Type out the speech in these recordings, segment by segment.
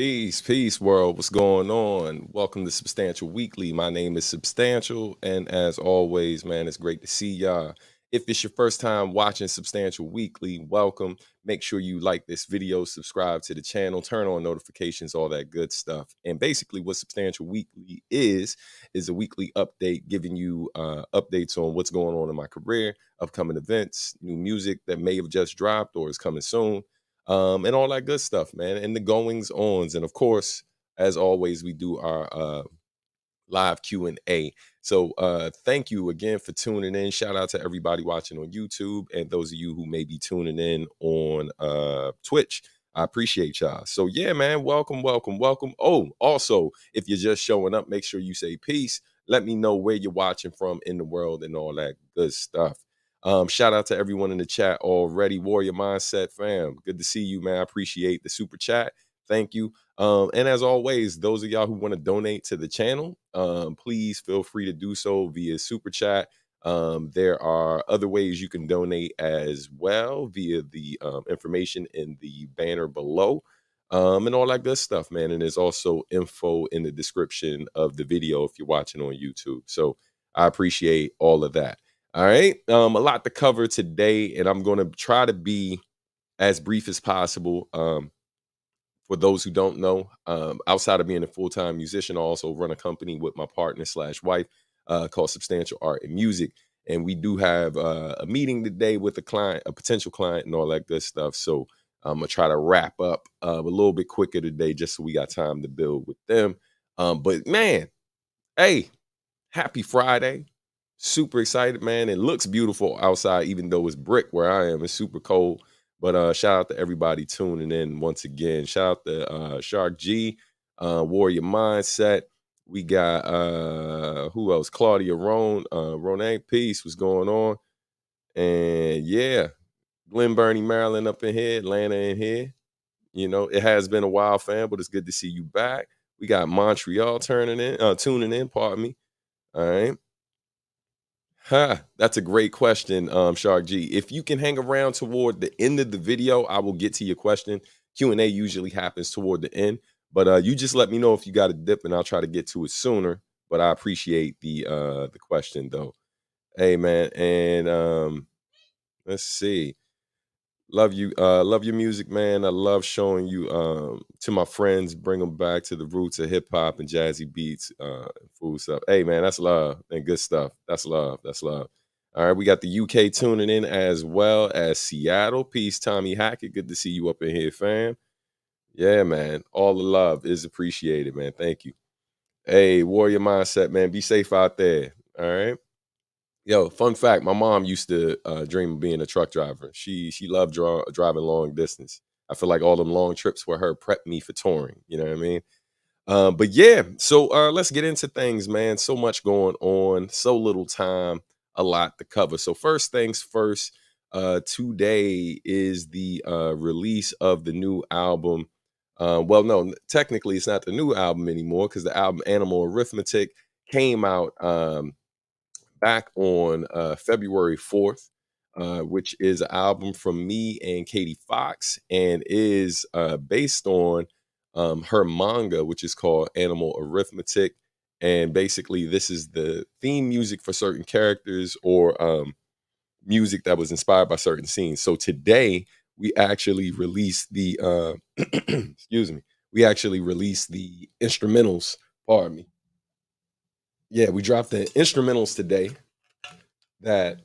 Peace, world. What's going on? Welcome to Substantial Weekly. My name is Substantial, and as always, man, it's great to see y'all. If it's your first time watching Substantial Weekly, welcome. Make sure you like this video, subscribe to the channel, turn on notifications, all that good stuff. And basically, what Substantial Weekly is a weekly update giving you updates on what's going on in my career, upcoming events, new music that may have just dropped or is coming soon, and all that good stuff, man, and the goings ons. And of course, as always, we do our live Q&A. So thank you again for tuning in. Shout out to everybody watching on YouTube and those of you who may be tuning in on Twitch. I appreciate y'all. So yeah, man, welcome, welcome, welcome. Oh, also, if you're just showing up, make sure you say peace. Let me know where you're watching from in the world and all that good stuff. Shout out to everyone in the chat already. Warrior Mindset fam, good to see you, man. I appreciate the super chat. Thank you. And as always, those of y'all who want to donate to the channel, please feel free to do so via super chat. There are other ways you can donate as well via the information in the banner below, and all that good stuff, man. And there's also info in the description of the video if you're watching on YouTube. So I appreciate all of that. All right. A lot to cover today, and I'm going to try to be as brief as possible. For those who don't know, outside of being a full-time musician, I also run a company with my partner / wife called Substantial Art and Music. And we do have a meeting today with a client, a potential client, and all that good stuff. So I'm going to try to wrap up a little bit quicker today just so we got time to build with them. But man, hey, happy Friday. Super excited, man. It looks beautiful outside, even though it's brick where I am. It's super cold. But shout out to everybody tuning in once again. Shout out to Shark G, Warrior Mindset. We got who else? Claudia Ronan, peace. What's going on? And yeah, Glen Burnie, Maryland up in here, Atlanta in here. You know, it has been a while, fam, but it's good to see you back. We got Montreal tuning in, pardon me. All right. That's a great question, Shark G. If you can hang around toward the end of the video, I will get to your question. Q&A usually happens toward the end, but you just let me know if you got a dip, and I'll try to get to it sooner. But I appreciate the question though. Hey man, and let's see. Love you, love your music, man. I love showing you to my friends, bring them back to the roots of hip hop and jazzy beats, food stuff. Hey man, that's love and good stuff. That's love. That's love. All right, we got the UK tuning in as well as Seattle. Peace, Tommy Hackett. Good to see you up in here, fam. Yeah, man. All the love is appreciated, man. Thank you. Hey, Warrior Mindset, man. Be safe out there. All right. Yo, fun fact, my mom used to dream of being a truck driver. She loved driving long distance. I feel like all them long trips with her prepped me for touring. You know what I mean? But yeah, so let's get into things, man. So much going on, so little time, a lot to cover. So first things first, today is the release of the new album. Well, no, technically it's not the new album anymore because the album Animal Arithmetic came out back on February 4th, which is an album from me and Katie Fox, and is based on her manga, which is called Animal Arithmetic. And basically, this is the theme music for certain characters or music that was inspired by certain scenes. So today, we actually released the excuse me, we actually released the instrumentals. Pardon me. Yeah, we dropped the instrumentals today that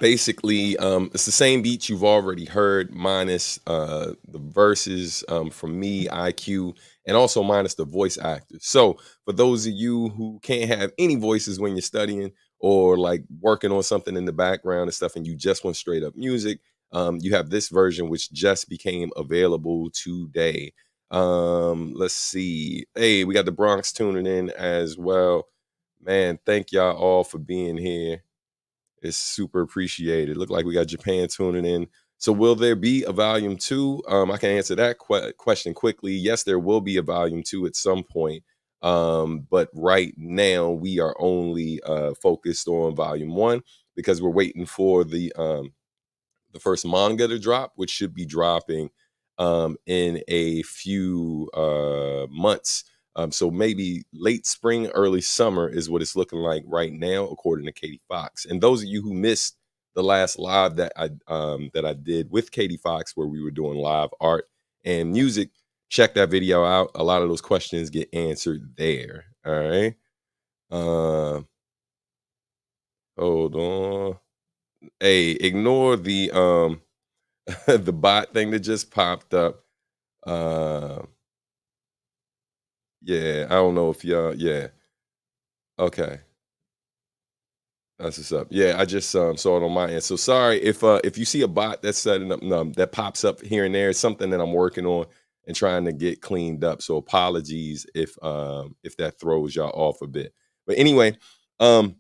basically it's the same beats you've already heard minus the verses from me, IQ, and also minus the voice actors. So for those of you who can't have any voices when you're studying or like working on something in the background and stuff, and you just want straight up music, you have this version which just became available today. Let's see. Hey, we got the Bronx tuning in as well. Man, thank y'all all for being here. It's super appreciated. Look like we got Japan tuning in. So will there be a volume 2? I can answer that question quickly. Yes, there will be a volume 2 at some point. But right now we are only focused on volume 1 because we're waiting for the first manga to drop, which should be dropping in a few months. So maybe late spring, early summer is what it's looking like right now, according to Katie Fox. And those of you who missed the last live that I did with Katie Fox, where we were doing live art and music, check that video out. A lot of those questions get answered there. All right. Hold on. Hey, ignore the the bot thing that just popped up. Uh yeah, I don't know if y'all, yeah. Okay. That's what's up. Yeah, I just saw it on my end. So sorry if you see a bot that's setting up that pops up here and there. It's something that I'm working on and trying to get cleaned up. So apologies if that throws y'all off a bit. But anyway, um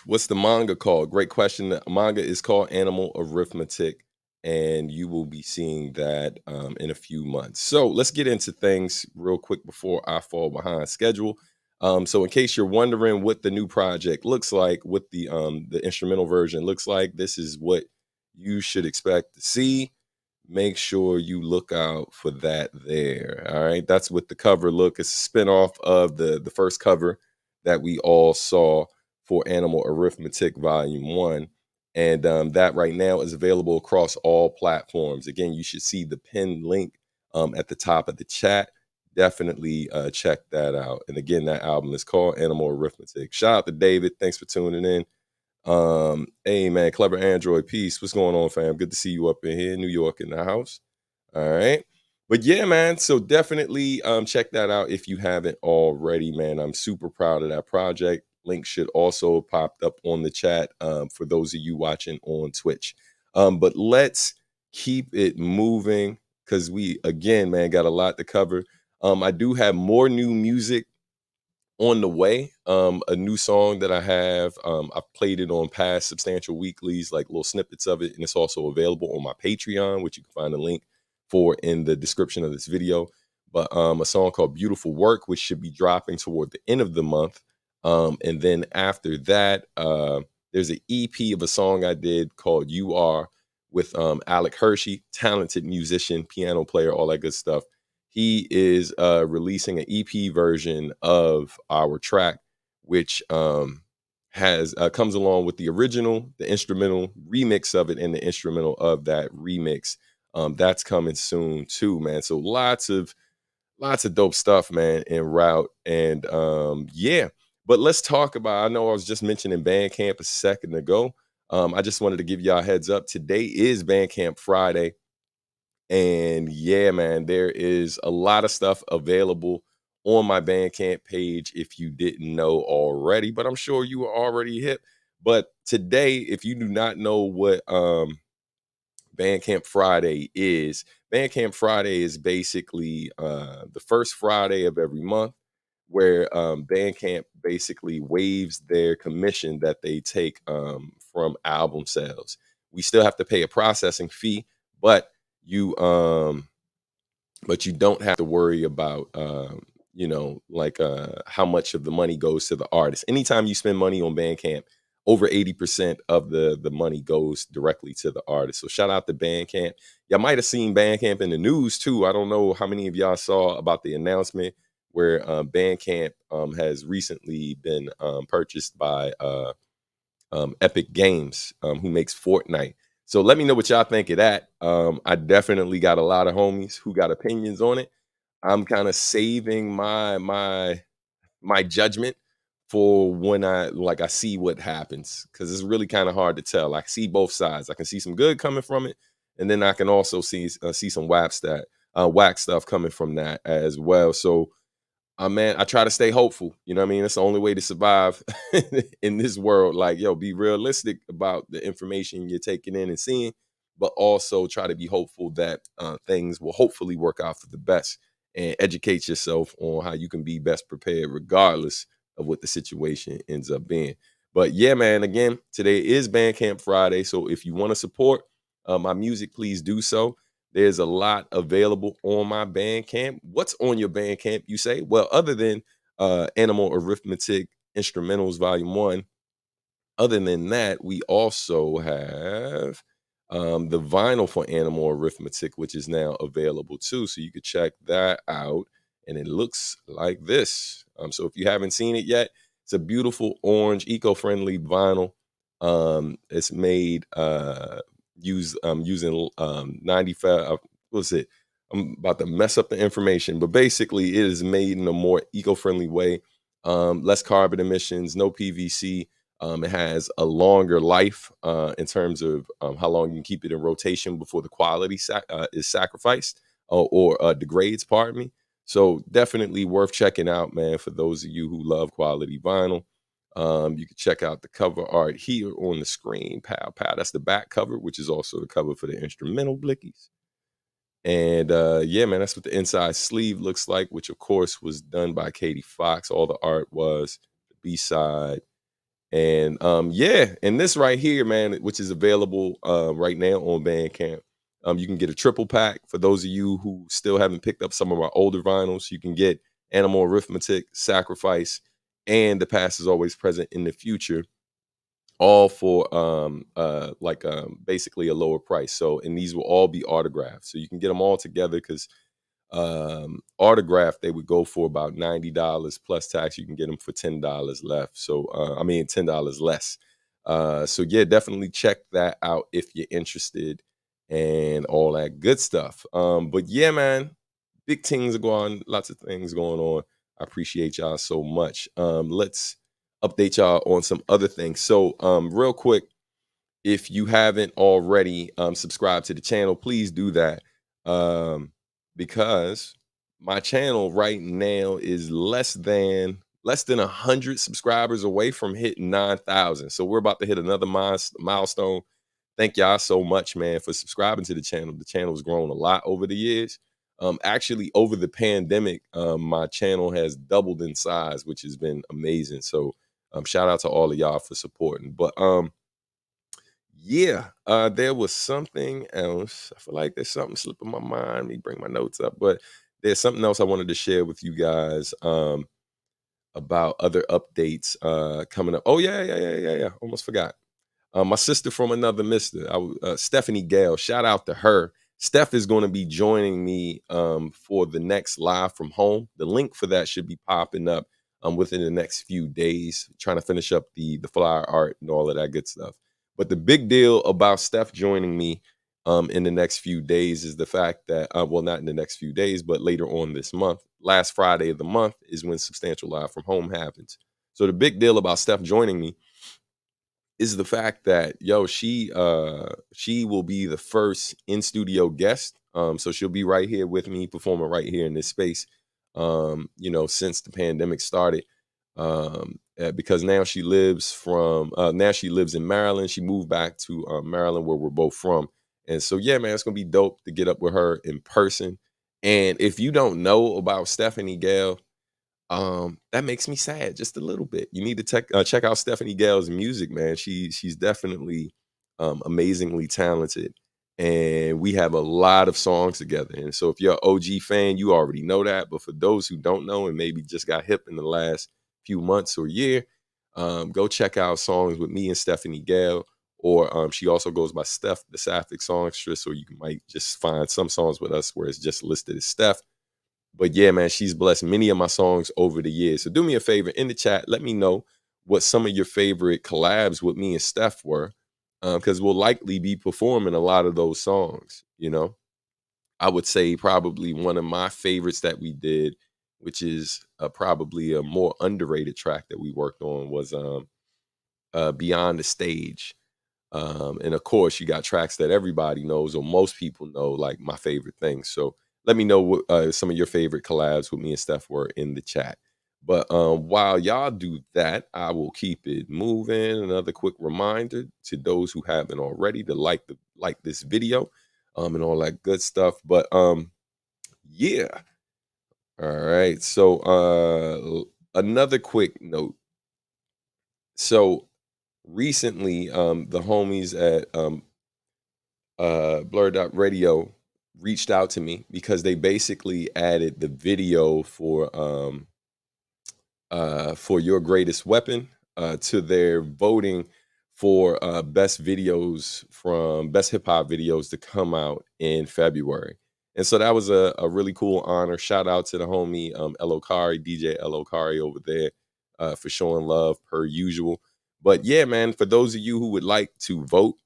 what's the manga called? Great question. The manga is called Animal Arithmetic, and you will be seeing that in a few months. So let's get into things real quick before I fall behind schedule. So in case you're wondering what the new project looks like, what the instrumental version looks like, this is what you should expect to see. Make sure you look out for that there. All right. That's what the cover look. It's a spinoff of the first cover that we all saw for Animal Arithmetic Volume 1. And that right now is available across all platforms. Again, you should see the pinned link at the top of the chat. Definitely check that out. And again, that album is called Animal Arithmetic. Shout out to David. Thanks for tuning in. Hey man, Clever Android, peace. What's going on, fam? Good to see you up in here, New York in the house. All right. But yeah, man. So definitely check that out if you haven't already, man. I'm super proud of that project. Link should also pop up on the chat for those of you watching on Twitch. But let's keep it moving because we again, man, got a lot to cover. I do have more new music on the way. A new song that I have. I've played it on past Substantial Weeklies, like little snippets of it, and it's also available on my Patreon, which you can find a link for in the description of this video. But a song called Beautiful Work, which should be dropping toward the end of the month. And then after that, there's an EP of a song I did called You Are with Alec Hershey, talented musician, piano player, all that good stuff. He is releasing an EP version of our track, which has comes along with the original, the instrumental remix of it, and the instrumental of that remix. That's coming soon too, man. So lots of dope stuff, man, en route. And yeah, but let's talk about. I know I was just mentioning Bandcamp a second ago. I just wanted to give y'all a heads up. Today is Bandcamp Friday. And yeah, man, there is a lot of stuff available on my Bandcamp page if you didn't know already, but I'm sure you are already hip. But today, if you do not know what Bandcamp Friday is basically the first Friday of every month where Bandcamp basically waives their commission that they take from album sales. We still have to pay a processing fee, but you don't have to worry about how much of the money goes to the artist. Anytime you spend money on Bandcamp, over 80% of the money goes directly to the artist. So shout out to Bandcamp. Y'all might have seen Bandcamp in the news too. I don't know how many of y'all saw about the announcement where Bandcamp has recently been purchased by Epic Games, who makes Fortnite. So let me know what y'all think of that. I definitely got a lot of homies who got opinions on it. I'm kind of saving my judgment for when I see what happens, because it's really kind of hard to tell. I see both sides. I can see some good coming from it, and then I can also see some whack stuff coming from that as well. So man, I try to stay hopeful. You know what I mean? It's the only way to survive in this world. Like, yo, be realistic about the information you're taking in and seeing, but also try to be hopeful that things will hopefully work out for the best, and educate yourself on how you can be best prepared regardless of what the situation ends up being. But yeah, man, again, today is Bandcamp Friday. So if you want to support my music, please do so. There's a lot available on my Bandcamp. What's on your Bandcamp, you say? Well, other than Animal Arithmetic Instrumentals Volume 1, other than that, we also have the vinyl for Animal Arithmetic, which is now available too. So you could check that out. And it looks like this. So if you haven't seen it yet, it's a beautiful orange, eco-friendly vinyl. It's made using 95. What was it? I'm about to mess up the information, but basically, it is made in a more eco-friendly way. Less carbon emissions, no PVC. It has a longer life in terms of how long you can keep it in rotation before the quality is sacrificed or degrades. Pardon me. So definitely worth checking out, man, for those of you who love quality vinyl. You can check out the cover art here on the screen. Pow, pow. That's the back cover, which is also the cover for the instrumental blickies. And yeah, man, that's what the inside sleeve looks like, which of course was done by Katie Fox. All the art was the B-side. And yeah, and this right here, man, which is available right now on Bandcamp. You can get a triple pack. For those of you who still haven't picked up some of our older vinyls, you can get Animal Arithmetic, Sacrifice, and The Past is Always Present in the Future, all for basically a lower price. So, and these will all be autographed. So you can get them all together because autographed they would go for about $90 plus tax. You can get them for $10 left. So $10 less. So yeah, definitely check that out if you're interested and all that good stuff. But yeah, man, big things are going, lots of things going on. I appreciate y'all so much. Let's update y'all on some other things. So real quick, if you haven't already subscribed to the channel, please do that. Because my channel right now is less than 100 subscribers away from hitting 9,000. So we're about to hit another milestone. Thank y'all so much, man, for subscribing to the channel. The channel has grown a lot over the years. Actually, over the pandemic, my channel has doubled in size, which has been amazing. So shout out to all of y'all for supporting. But yeah, there was something else. I feel like there's something slipping my mind. Let me bring my notes up. But there's something else I wanted to share with you guys about other updates coming up. Oh, yeah. Almost forgot. My sister from another mister, Stephanie Gayle. Shout out to her. Steph is going to be joining me for the next live from home. The link for that should be popping up within the next few days. Trying to finish up the flyer art and all of that good stuff. But the big deal about Steph joining me in the next few days is the fact that, well, not in the next few days, but later on this month, last Friday of the month is when Substantial Live from Home happens. So the big deal about Steph joining me is the fact that, she will be the first in-studio guest. So she'll be right here with me, performing right here in this space, since the pandemic started. Because now she lives in Maryland. She moved back to Maryland, where we're both from. And so, yeah, man, it's going to be dope to get up with her in person. And if you don't know about Stephanie Gayle, that makes me sad just a little bit. You need to check out Stephanie Gayle's music, man. She's definitely amazingly talented. And we have a lot of songs together. And so if you're an OG fan, you already know that. But for those who don't know and maybe just got hip in the last few months or year, go check out songs with me and Stephanie Gayle. Or she also goes by Steph, the Sapphic Songstress. Or you might just find some songs with us where it's just listed as Steph. But yeah, man, she's blessed many of my songs over the years. So do me a favor in the chat. Let me know what some of your favorite collabs with me and Steph were. Because we'll likely be performing a lot of those songs, I would say probably one of my favorites that we did, which is probably a more underrated track that we worked on, was Beyond the Stage. And of course, you got tracks that everybody knows or most people know, like My Favorite Thing. So let me know what some of your favorite collabs with me and Steph were in the chat. But while y'all do that, I will keep it moving. Another quick reminder to those who haven't already to like this video and all that good stuff. But yeah. All right. So another quick note. So recently, the homies at Blur.radio reached out to me because they basically added the video for Your Greatest Weapon to their voting for best hip hop videos to come out in February. And so that was a really cool honor. Shout out to the homie Elokari, DJ Elokari over there, for showing love per usual. But yeah, man, for those of you who would like to vote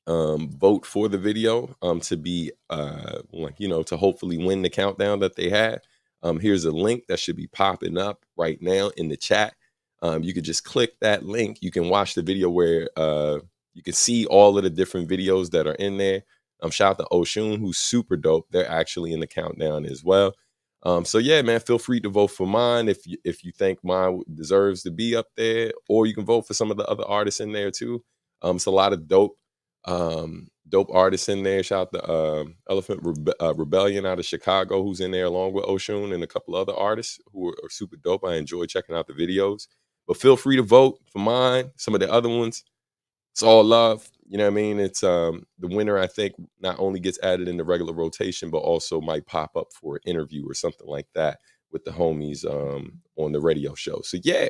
for the video to be to hopefully win the countdown that they had. Here's a link that should be popping up right now in the chat. You could just click that link. You can watch the video where you can see all of the different videos that are in there. Shout out to Oshun, who's super dope. They're actually in the countdown as well. So yeah, man, feel free to vote for mine if you think mine deserves to be up there, or you can vote for some of the other artists in there too. It's a lot of dope artists in there. Shout out to Rebellion out of Chicago, who's in there along with Oshun and a couple other artists who are super dope. I enjoy checking out the videos. But feel free to vote for mine, some of the other ones. It's all love. You know what I mean? It's the winner, I think, not only gets added in the regular rotation, but also might pop up for an interview or something like that with the homies on the radio show. So yeah.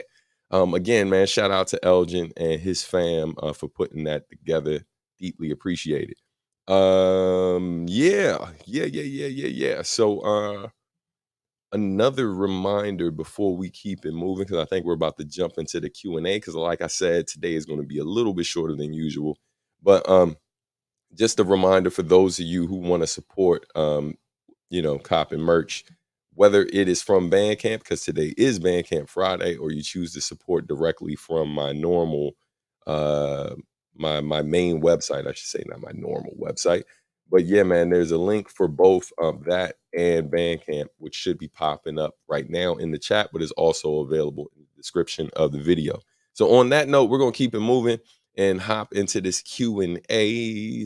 Again, man, shout out to Elgin and his fam for putting that together. Deeply appreciated. Yeah. So another reminder before we keep it moving, because I think we're about to jump into the Q&A, because like I said, today is going to be a little bit shorter than usual. But just a reminder for those of you who want to support cop and merch, whether it is from Bandcamp, because today is Bandcamp Friday, or you choose to support directly from my normal my main website, I should say, not my normal website. But yeah, man, there's a link for both that and Bandcamp, which should be popping up right now in the chat, but is also available in the description of the video. So on that note, we're gonna keep it moving and hop into this Q&A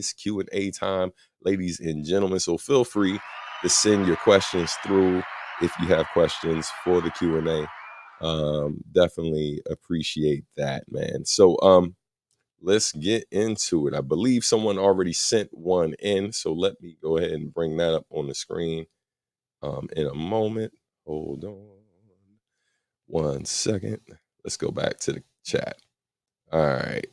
time, ladies and gentlemen. So feel free to send your questions through if you have questions for the Q&A. Definitely appreciate that, man. So let's get into it. I believe someone already sent one in, so let me go ahead and bring that up on the screen in a moment. Hold on 1 second. Let's go back to the chat. All right.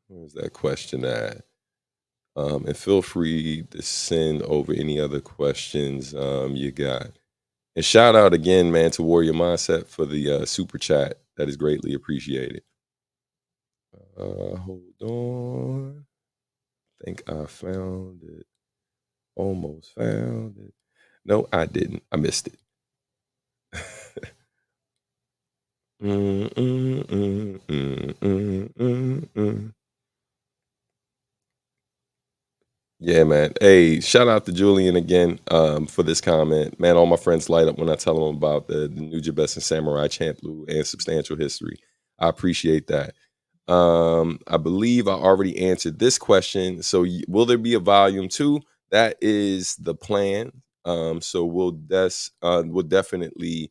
Where's that question at? And feel free to send over any other questions you got. And shout out again, man, to Warrior Mindset for the super chat. That is greatly appreciated. Hold on. I think I found it. Almost found it. No, I didn't. I missed it. Yeah, man. Hey, shout out to Julian again for this comment. Man, all my friends light up when I tell them about the new Jabez and Samurai Champloo and Substantial History. I appreciate that. I believe I already answered this question. So will there be a volume 2? That is the plan. So we'll definitely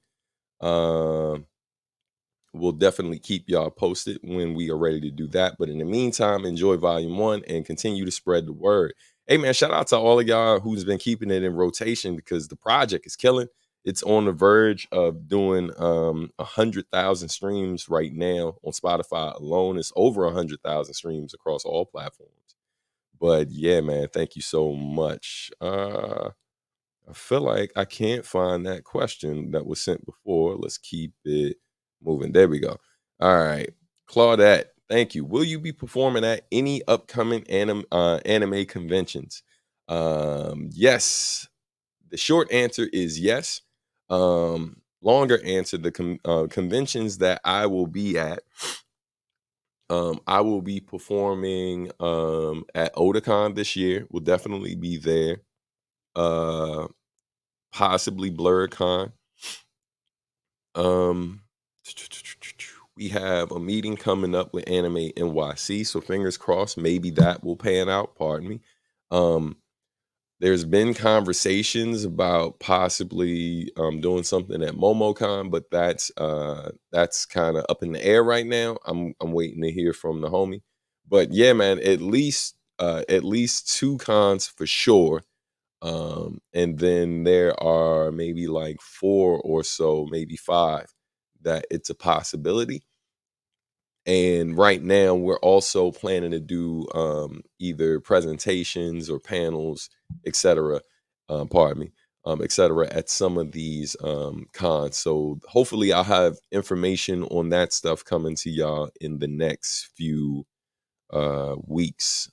keep y'all posted when we are ready to do that. But in the meantime, enjoy volume 1 and continue to spread the word. Hey man, shout out to all of y'all who's been keeping it in rotation, because the project is killing. It's on the verge of doing 100,000 streams right now on Spotify alone. It's over 100,000 streams across all platforms. But yeah, man, thank you so much. I feel like I can't find that question that was sent before. Let's keep it moving. There we go. All right. Claudette, thank you. Will you be performing at any upcoming anime conventions? Yes. The short answer is yes. Longer answer, the conventions that I will be at, I will be performing at Otakon this year. We'll definitely be there. Possibly BlurredCon. We have a meeting coming up with Anime NYC, so fingers crossed, maybe that will pan out. Pardon me. There's been conversations about possibly doing something at MomoCon, but that's kind of up in the air right now. I'm waiting to hear from the homie. But yeah, man, at least 2 cons for sure. And then there are maybe like 4 or so, maybe 5 that it's a possibility. And right now, we're also planning to do either presentations or panels, etc. Pardon me, etc. At some of these cons. So hopefully, I'll have information on that stuff coming to y'all in the next few weeks,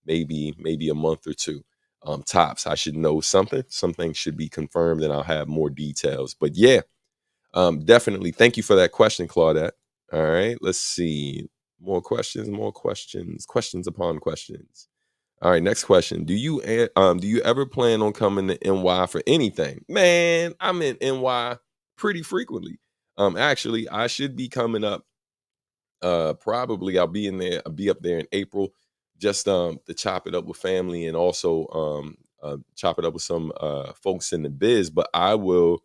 maybe a month or two, tops. I should know something. Something should be confirmed, and I'll have more details. But yeah, definitely. Thank you for that question, Claudette. All right, let's see. More questions upon questions. All right, next question. Do you ever plan on coming to NY for anything? Man, I'm in NY pretty frequently. Actually, I should be coming up. Probably I'll be up there in April, just to chop it up with family and also chop it up with some folks in the biz. But I will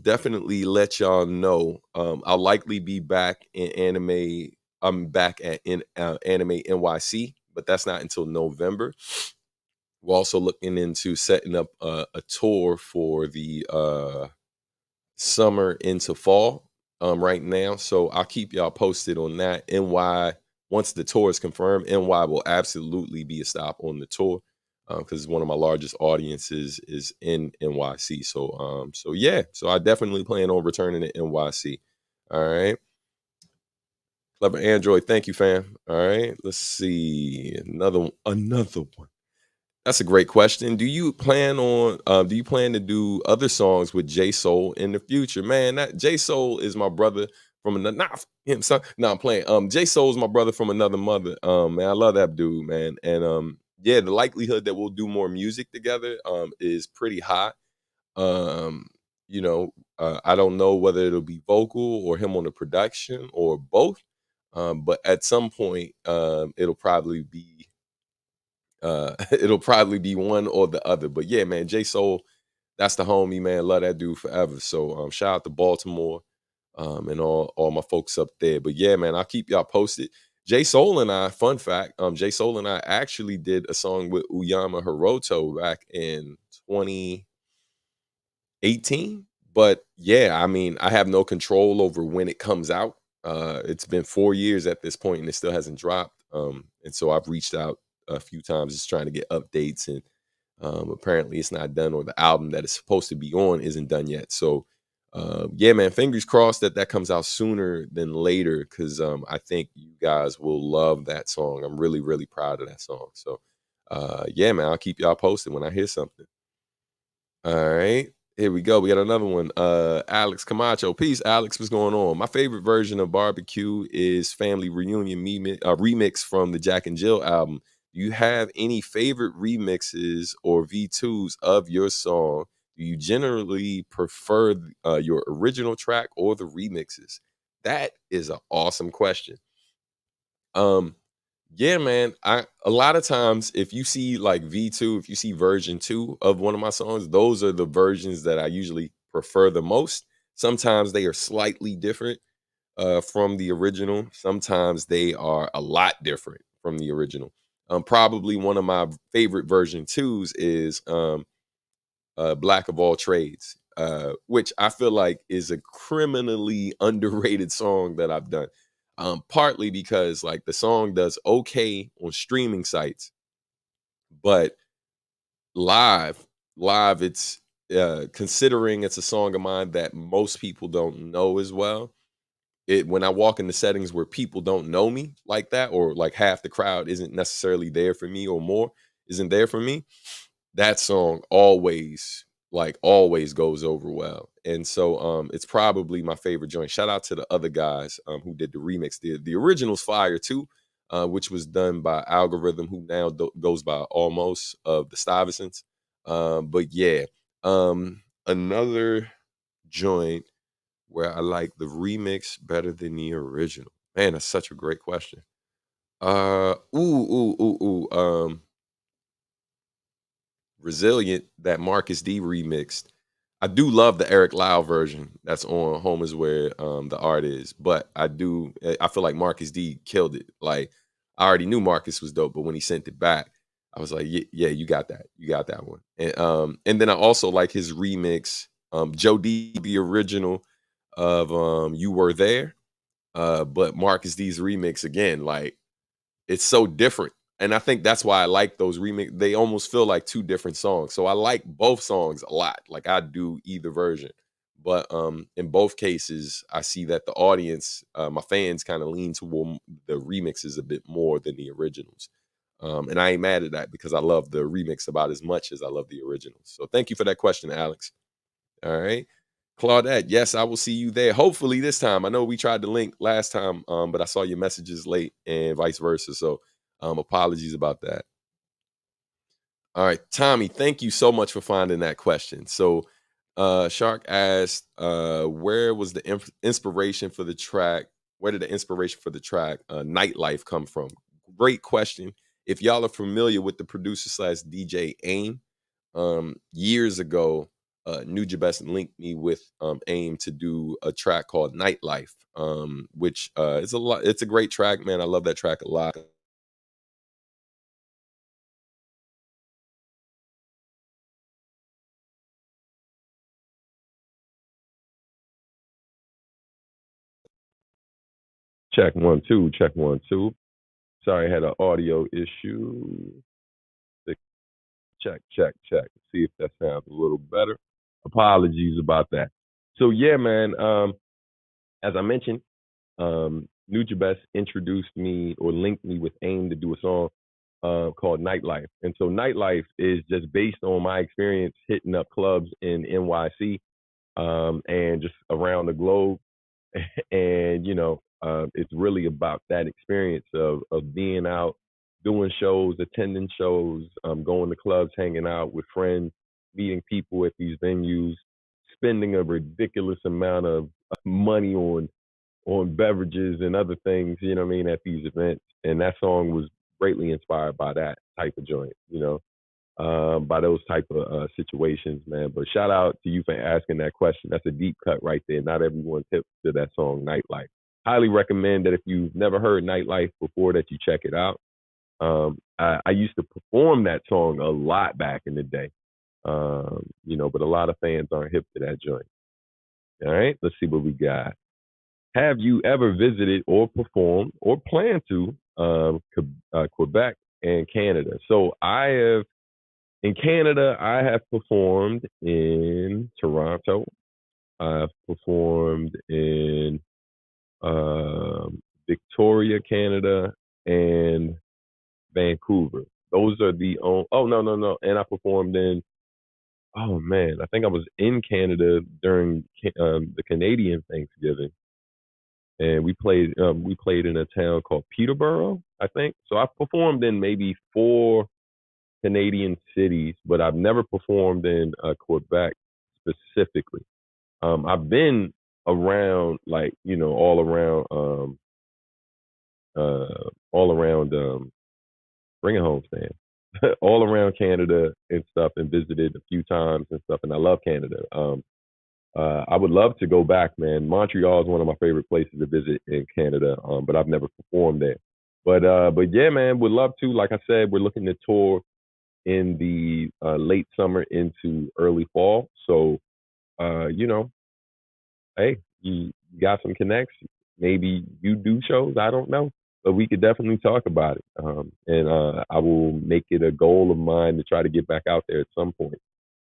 definitely let y'all know. I'll likely be back in anime. I'm back at Anime NYC, but that's not until November. We're also looking into setting up a tour for the summer into fall right now. So I'll keep y'all posted on that. NY, once the tour is confirmed, NY will absolutely be a stop on the tour because one of my largest audiences is in NYC. So yeah, so I definitely plan on returning to NYC. All right. Clever Android, thank you, fam. All right, let's see another one. That's a great question. Do you plan to do other songs with J Soul in the future? Man, that J Soul is my brother from another, not him son. No, I'm playing. J Soul is my brother from another mother. Man, I love that dude, man. And yeah, the likelihood that we'll do more music together is pretty high. Um, I don't know whether it'll be vocal or him on the production or both. But at some point, it'll probably be one or the other. But yeah, man, J Soul, that's the homie, man. Love that dude forever. So shout out to Baltimore and all my folks up there. But yeah, man, I'll keep y'all posted. J Soul and I, fun fact, J Soul and I actually did a song with Uyama Hiroto back in 2018. But yeah, I mean, I have no control over when it comes out. It's been 4 years at this point and it still hasn't dropped. And so I've reached out a few times just trying to get updates, and apparently it's not done, or the album that it's supposed to be on isn't done yet. So yeah, man, fingers crossed that that comes out sooner than later, because I think you guys will love that song. I'm really, really proud of that song. So yeah, man, I'll keep y'all posted when I hear something. All right. Here we go. We got another one. Alex Camacho. Peace, Alex. What's going on? My favorite version of Barbecue is Family Reunion remix from the Jack and Jill album. Do you have any favorite remixes or V2s of your song? Do you generally prefer your original track or the remixes? That is an awesome question. Um, yeah, man. A lot of times if you see like V2, if you see version 2 of one of my songs, those are the versions that I usually prefer the most. Sometimes they are slightly different from the original. Sometimes they are a lot different from the original. Probably one of my favorite version 2s is Black of All Trades, which I feel like is a criminally underrated song that I've done. Partly because like the song does okay on streaming sites, but live, it's considering it's a song of mine that most people don't know as well. When I walk in the settings where people don't know me like that, or like half the crowd isn't necessarily there for me, or more isn't there for me, that song always goes over well. And so it's probably my favorite joint. Shout out to the other guys who did the remix. The original's fire too, which was done by Algorithm, who now goes by Almost, of the Stuyvesants. But yeah, another joint where I like the remix better than the original. Man, that's such a great question. Resilient, that Marcus D remixed. I do love the Eric Lau version that's on Home Is Where the Art Is, but I feel like Marcus D killed it. Like, I already knew Marcus was dope, but when he sent it back, I was like, yeah, you got that. You got that one. And then I also like his remix, Joe D, the original of You Were There. But Marcus D's remix again, like it's so different. And I think that's why I like those remix. They almost feel like two different songs. So I like both songs a lot. Like I do either version. But in both cases, I see that the audience, my fans kind of lean toward the remixes a bit more than the originals. And I ain't mad at that because I love the remix about as much as I love the originals. So thank you for that question, Alex. All right. Claudette, yes, I will see you there. Hopefully this time. I know we tried to link last time, but I saw your messages late and vice versa. So apologies about that. All right, Tommy, thank you so much for finding that question. So Shark asked, where was the inspiration for the track? Where did the inspiration for the track Nightlife come from? Great question. If y'all are familiar with the producer slash DJ AIM, years ago, Nujabes linked me with AIM to do a track called Nightlife, which is a lot. It's a great track, man. I love that track a lot. Check 1 2, check 1 2. Sorry, I had an audio issue. Check, check, check. See if that sounds a little better. Apologies about that. So yeah, man. As I mentioned, Nujabes introduced me or linked me with AIM to do a song called Nightlife. And so Nightlife is just based on my experience hitting up clubs in NYC and just around the globe. And, it's really about that experience of being out, doing shows, attending shows, going to clubs, hanging out with friends, meeting people at these venues, spending a ridiculous amount of money on beverages and other things, you know what I mean, at these events. And that song was greatly inspired by that type of joint, by those type of situations, man. But shout out to you for asking that question. That's a deep cut right there. Not everyone's hip to that song, Nightlife. Highly recommend that if you've never heard Nightlife before, that you check it out. I used to perform that song a lot back in the day, but a lot of fans aren't hip to that joint. All right, let's see what we got. Have you ever visited or performed or plan to Quebec and Canada? So in Canada, I have performed in Toronto. I've performed in Victoria, Canada, and Vancouver. Those are the only. Oh no! And I performed in. Oh man, I think I was in Canada during the Canadian Thanksgiving, and we played in a town called Peterborough, I think. So I performed in maybe 4 Canadian cities, but I've never performed in Quebec specifically. I've been around, like all around. Bring it home, Stan. All around Canada and stuff, and visited a few times and stuff. And I love Canada. I would love to go back, man. Montreal is one of my favorite places to visit in Canada, but I've never performed there. But yeah, man, would love to. Like I said, we're looking to tour in the late summer into early fall. So, hey, you got some connects. Maybe you do shows. I don't know, but we could definitely talk about it. And I will make it a goal of mine to try to get back out there at some point.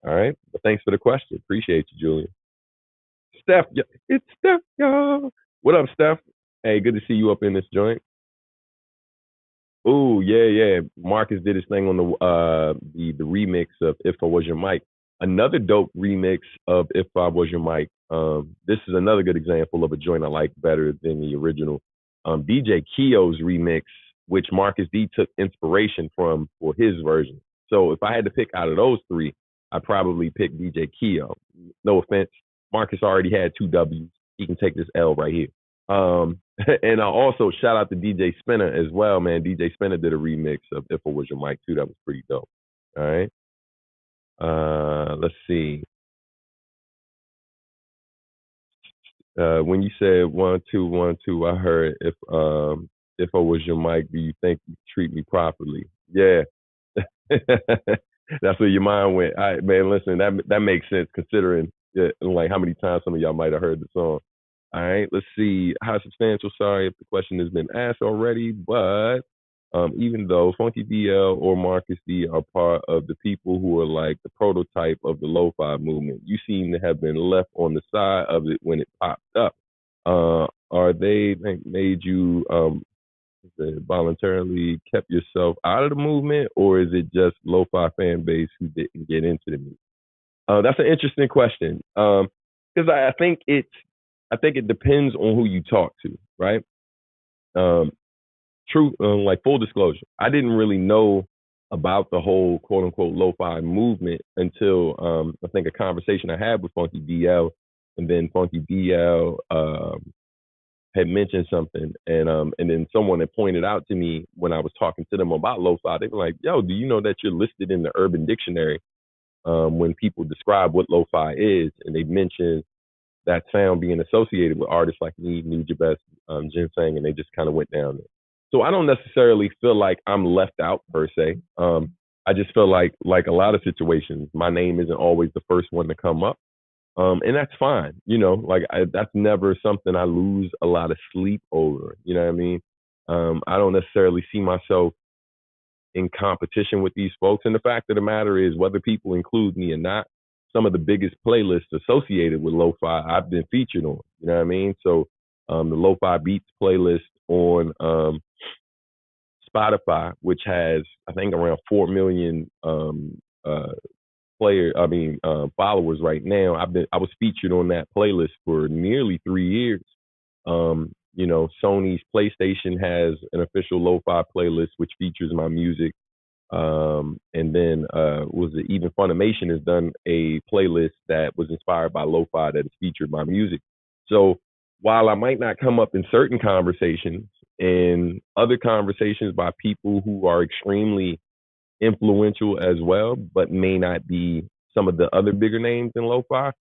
All right. But thanks for the question. Appreciate you, Julian. Steph, it's Steph, y'all. What up, Steph? Hey, good to see you up in this joint. Oh yeah, yeah. Marcus did his thing on the remix of "If I Was Your Mic." Another dope remix of "If I Was Your Mic." This is another good example of a joint I like better than the original. DJ Keo's remix, which Marcus D took inspiration from for his version. So if I had to pick out of those three, I'd probably pick DJ Keo. No offense, Marcus already had 2 W's. He can take this L right here. And I also shout out to DJ Spinner as well, man. DJ Spinner did a remix of "If I Was Your Mic" too. That was pretty dope. All right. Let's see. When you said 1 2 1 2, I heard if I was your mic, do you think you treat me properly? Yeah. That's where your mind went. All right, man, listen, that makes sense considering like how many times some of y'all might have heard the song. All right, let's see. How substantial? Sorry if the question has been asked already, but even though Funky DL or Marcus D are part of the people who are like the prototype of the lo-fi movement, you seem to have been left on the side of it when it popped up. Are they made you voluntarily kept yourself out of the movement, or is it just lo-fi fan base who didn't get into the music? That's an interesting question. Because I think it depends on who you talk to, right? Um, like full disclosure, I didn't really know about the whole quote unquote lo-fi movement until I think a conversation I had with Funky DL, and then Funky DL had mentioned something, and then someone had pointed out to me when I was talking to them about lo-fi. They were like, "Yo, do you know that you're listed in the Urban Dictionary when people describe what lo-fi is?" And they mentioned that sound being associated with artists like me, New Jabez, Ginseng, and they just kind of went down there. So I don't necessarily feel like I'm left out per se. I just feel like a lot of situations, my name isn't always the first one to come up. And that's fine, that's never something I lose a lot of sleep over. You know what I mean? I don't necessarily see myself in competition with these folks. And the fact of the matter is, whether people include me or not, some of the biggest playlists associated with lo-fi I've been featured on. You know what I mean? So the lo-fi beats playlist on Spotify, which has I think around 4 million followers right now. I was featured on that playlist for nearly 3 years. Sony's PlayStation has an official lo-fi playlist which features my music. And then even Funimation has done a playlist that was inspired by lo-fi that has featured my music. So while I might not come up in certain conversations, in other conversations by people who are extremely influential as well, but may not be some of the other bigger names in lo-fi,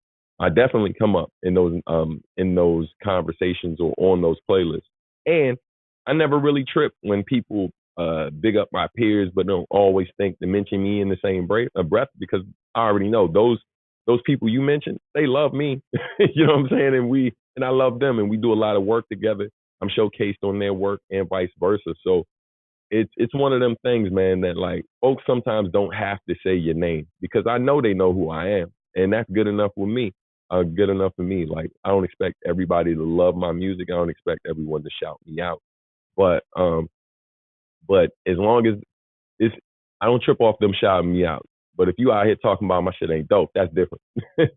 I definitely come up in those conversations or on those playlists. And I never really trip when people big up my peers, but don't always think to mention me in the same breath, because I already know those people you mentioned, they love me. You know what I'm saying? And I love them, and we do a lot of work together. I'm showcased on their work and vice versa. So it's one of them things, man, that like folks sometimes don't have to say your name, because I know they know who I am, and that's good enough with me. Good enough for me. Like, I don't expect everybody to love my music. I don't expect everyone to shout me out. But as long as I don't trip off them shouting me out. But if you out here talking about my shit ain't dope, that's different.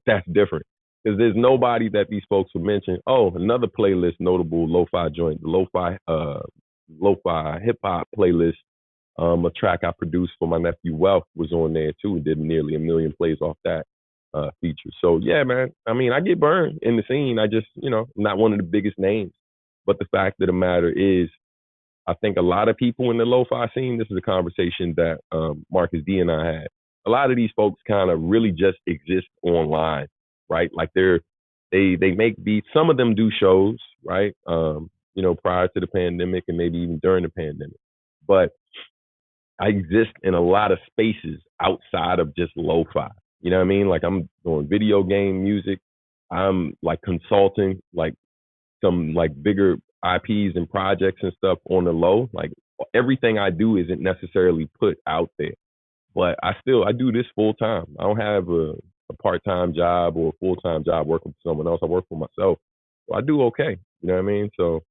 That's different. Because there's nobody that these folks will mention. Oh, another playlist, notable lo-fi joint, the lo-fi hip hop playlist. A track I produced for my nephew Wealth was on there too, and did nearly 1 million plays off that feature. So yeah, man. I mean, I get burned in the scene. I just, not one of the biggest names. But the fact of the matter is, I think a lot of people in the lo-fi scene, this is a conversation that Marcus D and I had. A lot of these folks kind of really just exist online, right? Like they make beats. Some of them do shows, right? Prior to the pandemic and maybe even during the pandemic. But I exist in a lot of spaces outside of just lo-fi. You know what I mean? Like, I'm doing video game music. I'm like consulting, like some like bigger IPs and projects and stuff on the low. Like, everything I do isn't necessarily put out there, but I do this full time. I don't have a part-time job or a full-time job working for someone else. I work for myself. So I do okay. You know what I mean? So,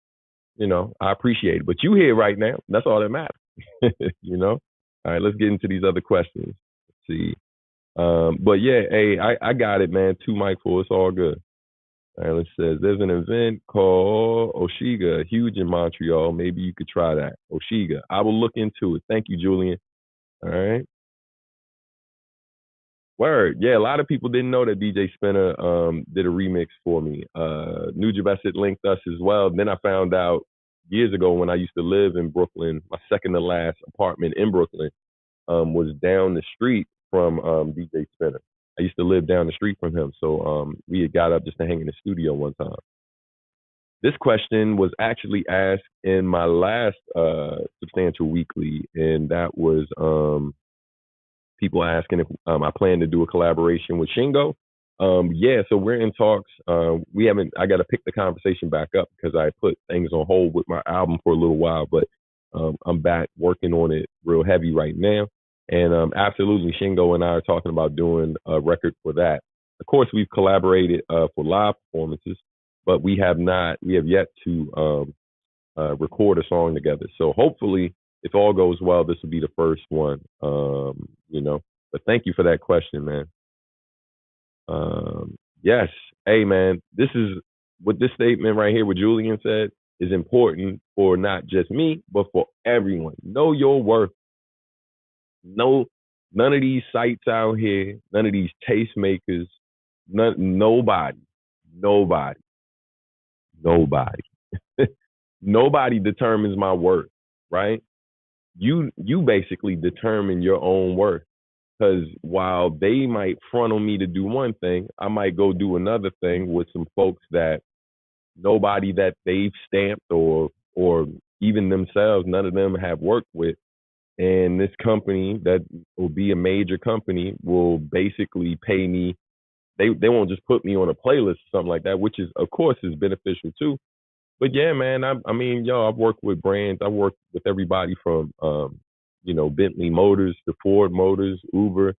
I appreciate it. But you here right now. That's all that matters. All right, let's get into these other questions. Let's see. But yeah, hey, I got it, man. 2 mic full. It's all good. All right, it says there's an event called Oshiga, huge in Montreal. Maybe you could try that. Oshiga. I will look into it. Thank you, Julian. All right. Word. Yeah, a lot of people didn't know that DJ Spinner did a remix for me. New Jabez linked us as well. Then I found out years ago when I used to live in Brooklyn, my second to last apartment in Brooklyn was down the street from DJ Spinner. I used to live down the street from him. So we had got up just to hang in the studio one time. This question was actually asked in my last Substantial Weekly, and that was people asking if I plan to do a collaboration with Shingo. Yeah, so we're in talks. We haven't. I got to pick the conversation back up because I put things on hold with my album for a little while, but I'm back working on it real heavy right now. And absolutely, Shingo and I are talking about doing a record for that. Of course, we've collaborated for live performances, but we have not. We have yet to record a song together. So hopefully, if all goes well, this will be the first one. But thank you for that question, man. Yes. Hey, man, this is what this statement right here, what Julian said, is important for not just me, but for everyone. Know your worth. No, none of these sites out here, none of these tastemakers, nobody, nobody, nobody, nobody determines my worth, right? You basically determine your own worth. Because while they might front on me to do one thing, I might go do another thing with some folks that nobody that they've stamped or even themselves, none of them have worked with. And this company that will be a major company will basically pay me. They won't just put me on a playlist or something like that, which is of course is beneficial too. But yeah, man, I mean, yo, I've worked with brands. I worked with everybody from, Bentley Motors to Ford Motors, Uber,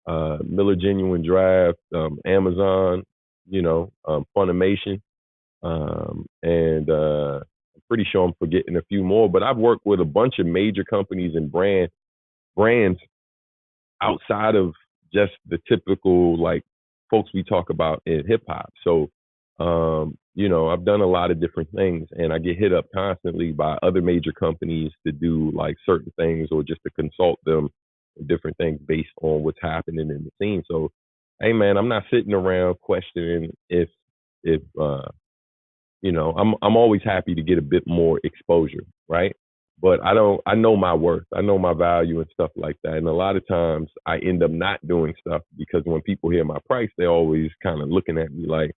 Miller Genuine Draft, Amazon, Funimation, and I'm pretty sure I'm forgetting a few more. But I've worked with a bunch of major companies and brands outside of just the typical like folks we talk about in hip hop. So, I've done a lot of different things and I get hit up constantly by other major companies to do like certain things or just to consult them on different things based on what's happening in the scene. So, hey man, I'm not sitting around questioning if I'm always happy to get a bit more exposure, right? But I know my worth. I know my value and stuff like that. And a lot of times I end up not doing stuff because when people hear my price, they're always kind of looking at me like,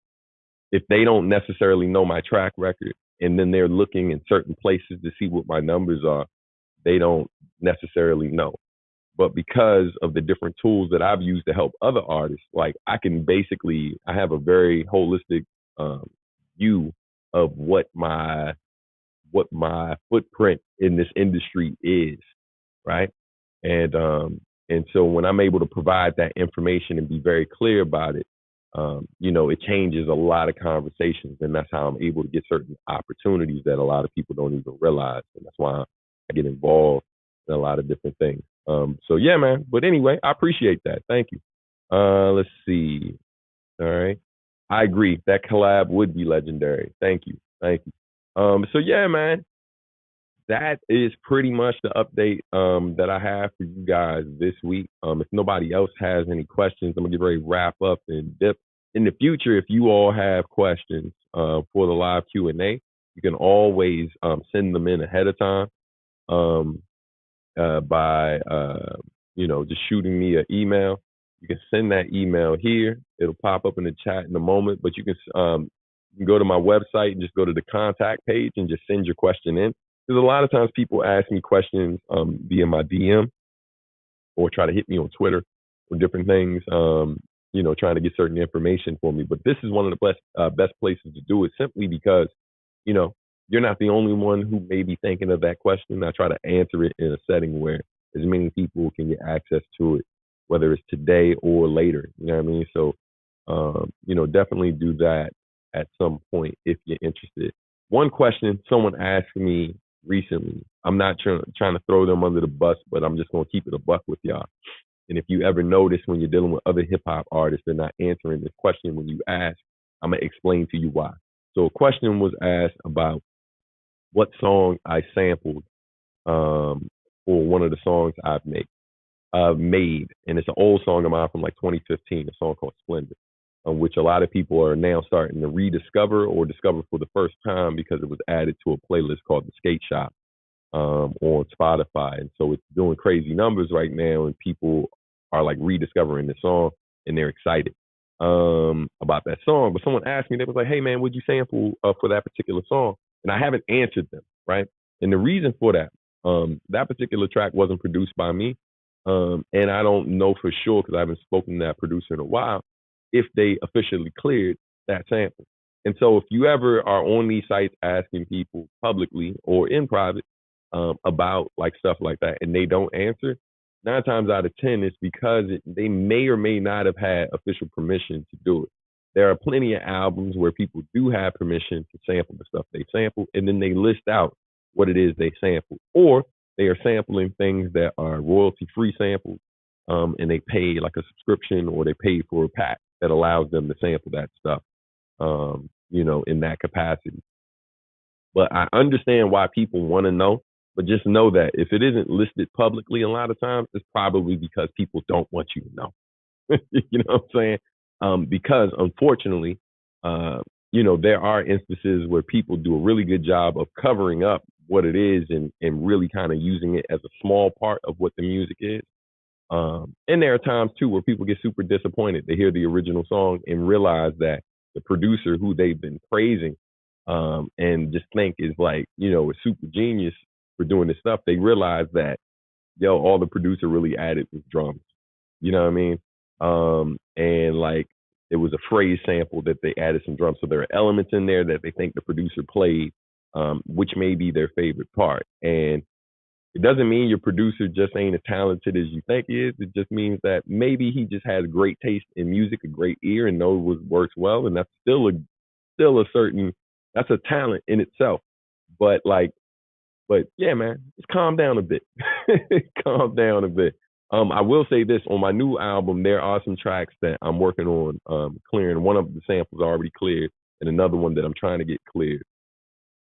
if they don't necessarily know my track record and then they're looking in certain places to see what my numbers are, they don't necessarily know. But because of the different tools that I've used to help other artists, like I have a very holistic view of what my footprint in this industry is, right? And so when I'm able to provide that information and be very clear about it, it changes a lot of conversations, and that's how I'm able to get certain opportunities that a lot of people don't even realize, and that's why I get involved in a lot of different things. So yeah, man. But anyway, I appreciate that. Thank you. Let's see. All right. I agree. That collab would be legendary. Thank you. Thank you. So yeah, man, that is pretty much the update that I have for you guys this week. If nobody else has any questions, I'm gonna get ready to wrap up and dip. In the future, if you all have questions for the live Q&A, you can always send them in ahead of time um, by just shooting me an email. You can send that email here. It'll pop up in the chat in a moment, but you can go to my website and just go to the contact page and just send your question in. Because a lot of times people ask me questions via my DM or try to hit me on Twitter or different things, trying to get certain information for me. But this is one of the best places to do it simply because, you're not the only one who may be thinking of that question. I try to answer it in a setting where as many people can get access to it, whether it's today or later. You know what I mean? So, definitely do that at some point if you're interested. One question someone asked me recently, I'm not trying to throw them under the bus, but I'm just going to keep it a buck with y'all. And if you ever notice when you're dealing with other hip hop artists, they're not answering this question when you ask, I'm going to explain to you why. So a question was asked about what song I sampled for one of the songs I've made. And it's an old song of mine from like 2015, a song called Splendor, which a lot of people are now starting to rediscover or discover for the first time because it was added to a playlist called the Skate Shop on Spotify. And so it's doing crazy numbers right now, and people are like rediscovering the song and they're excited about that song. But someone asked me, they was like, hey man, would you sample for that particular song? And I haven't answered them, right? And the reason for that, that particular track wasn't produced by me. And I don't know for sure because I haven't spoken to that producer in a while. if they officially cleared that sample. And so if you ever are on these sites asking people publicly or in private about like stuff like that and they don't answer, 9 times out of 10 it's because they may or may not have had official permission to do it. There are plenty of albums where people do have permission to sample the stuff they sample, and then they list out what it is they sample. Or they are sampling things that are royalty-free samples, and they pay like a subscription or they pay for a pack that allows them to sample that stuff, in that capacity. But I understand why people want to know, but just know that if it isn't listed publicly, a lot of times it's probably because people don't want you to know. You know what I'm saying? Because unfortunately, there are instances where people do a really good job of covering up what it is and really kind of using it as a small part of what the music is. And there are times too where people get super disappointed. They hear the original song and realize that the producer who they've been praising and just think is like, a super genius for doing this stuff, they realize that, all the producer really added was drums. You know what I mean? And like it was a phrase sample that they added some drums. So there are elements in there that they think the producer played, which may be their favorite part. And it doesn't mean your producer just ain't as talented as you think he is. It just means that maybe he just has great taste in music, a great ear, and knows what works well. And that's still that's a talent in itself. But yeah, man, just calm down a bit. Calm down a bit. I will say this, on my new album, there are some tracks that I'm working on clearing. One of the samples already cleared, and another one that I'm trying to get cleared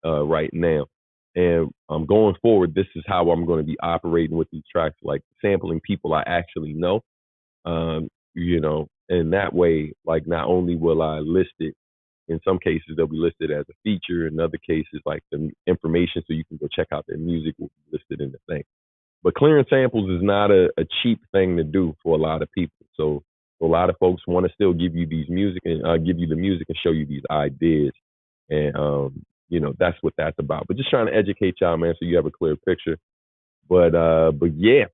right now. And going forward, this is how I'm going to be operating with these tracks, like sampling people I actually know, and that way, like not only will I list it, in some cases they'll be listed as a feature, in other cases like the information so you can go check out their music will be listed in the thing. But clearing samples is not a cheap thing to do for a lot of people. So a lot of folks want to still give you these music and give you the music and show you these ideas. And, that's what that's about. But just trying to educate y'all, man, so you have a clear picture. But yeah.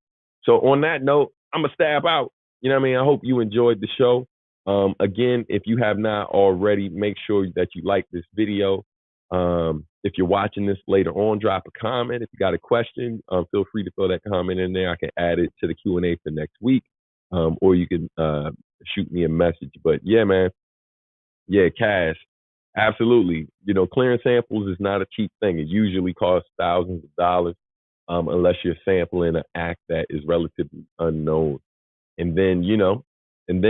So on that note, I'm going to stab out. You know what I mean? I hope you enjoyed the show. Again, if you have not already, make sure that you like this video. If you're watching this later on, drop a comment. If you got a question, feel free to throw that comment in there. I can add it to the Q&A for next week, or you can shoot me a message. But yeah, man, yeah, cash, absolutely. Clearing samples is not a cheap thing. It usually costs thousands of dollars, unless you're sampling an act that is relatively unknown. And then,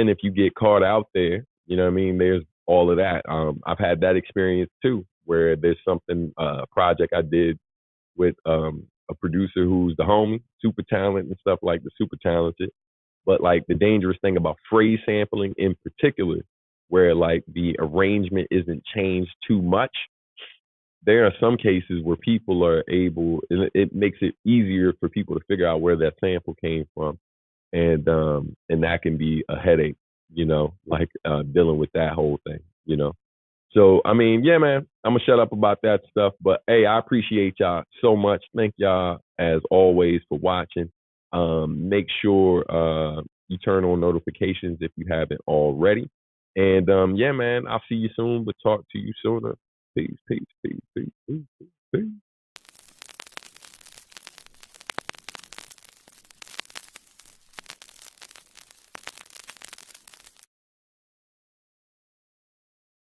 if you get caught out there, you know what I mean, there's all of that. I've had that experience too, where there's something, project I did with a producer who's the homie, super talented and stuff, like the super talented. But like the dangerous thing about phrase sampling in particular, where like the arrangement isn't changed too much, there are some cases where people are able, it makes it easier for people to figure out where that sample came from. And that can be a headache, dealing with that whole thing, So, I mean, yeah, man, I'm going to shut up about that stuff. But, hey, I appreciate y'all so much. Thank y'all, as always, for watching. Make sure you turn on notifications if you haven't already. And, yeah, man, I'll see you soon, but talk to you sooner. Peace, peace, peace, peace, peace, peace.